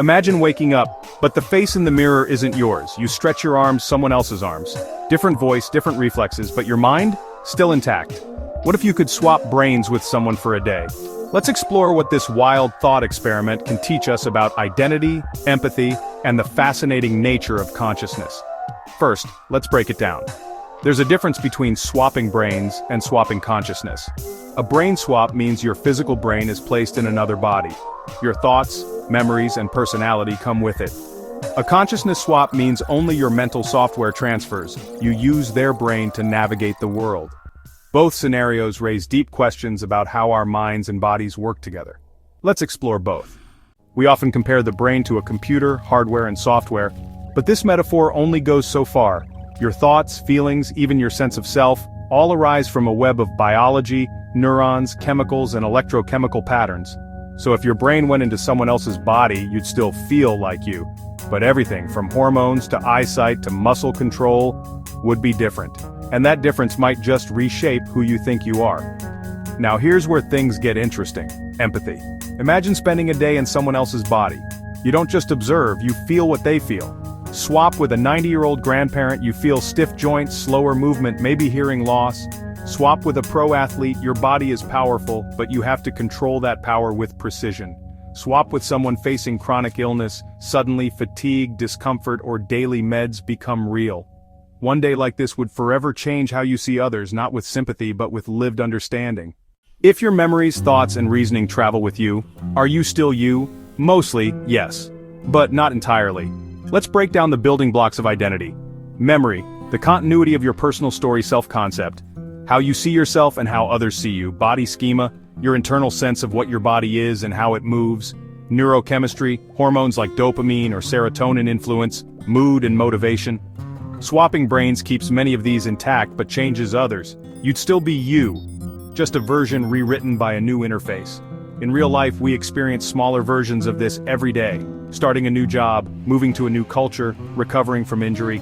Imagine waking up, but the face in the mirror isn't yours. You stretch your arms, someone else's arms. Different voice, different reflexes, but your mind? Still intact. What if you could swap brains with someone for a day? Let's explore what this wild thought experiment can teach us about identity, empathy, and the fascinating nature of consciousness. First, let's break it down. There's a difference between swapping brains and swapping consciousness. A brain swap means your physical brain is placed in another body. Your thoughts, memories, and personality come with it. A consciousness swap means only your mental software transfers. You use their brain to navigate the world. Both scenarios raise deep questions about how our minds and bodies work together. Let's explore both. We often compare the brain to a computer, hardware, and software, but this metaphor only goes so far. Your thoughts, feelings, even your sense of self, all arise from a web of biology, neurons, chemicals, and electrochemical patterns. So if your brain went into someone else's body, you'd still feel like you. But everything from hormones to eyesight to muscle control would be different. And that difference might just reshape who you think you are. Now here's where things get interesting. Empathy. Imagine spending a day in someone else's body. You don't just observe, you feel what they feel. Swap with a 90-year-old grandparent, you feel stiff joints, slower movement, maybe hearing loss. Swap with a pro athlete, your body is powerful, but you have to control that power with precision. Swap with someone facing chronic illness, suddenly fatigue, discomfort, or daily meds become real. One day like this would forever change how you see others, not with sympathy but with lived understanding. If your memories, thoughts, and reasoning travel with you, are you still you? Mostly, yes. But not entirely. Let's break down the building blocks of identity. Memory, the continuity of your personal story self-concept. How you see yourself and how others see you. Body schema, your internal sense of what your body is and how it moves. Neurochemistry, hormones like dopamine or serotonin influence, mood and motivation. Swapping brains keeps many of these intact but changes others. You'd still be you, just a version rewritten by a new interface. In real life, we experience smaller versions of this every day. Starting a new job, moving to a new culture, recovering from injury.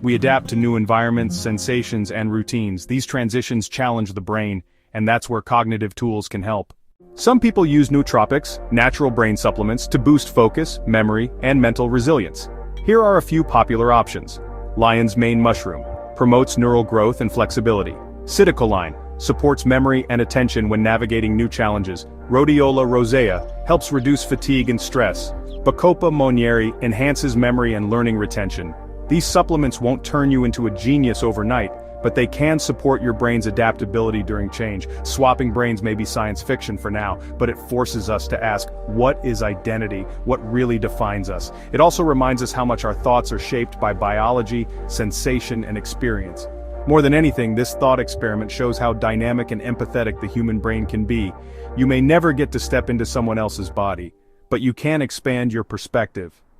We adapt to new environments, sensations, and routines. These transitions challenge the brain, and that's where cognitive tools can help. Some people use nootropics, natural brain supplements, to boost focus, memory, and mental resilience. Here are a few popular options. Lion's mane mushroom promotes neural growth and flexibility. Citicoline supports memory and attention when navigating new challenges. Rhodiola rosea helps reduce fatigue and stress. Bacopa monnieri enhances memory and learning retention. These supplements won't turn you into a genius overnight, but they can support your brain's adaptability during change. Swapping brains may be science fiction for now, but it forces us to ask, what is identity? What really defines us? It also reminds us how much our thoughts are shaped by biology, sensation, and experience. More than anything, this thought experiment shows how dynamic and empathetic the human brain can be. You may never get to step into someone else's body, but you can expand your perspective.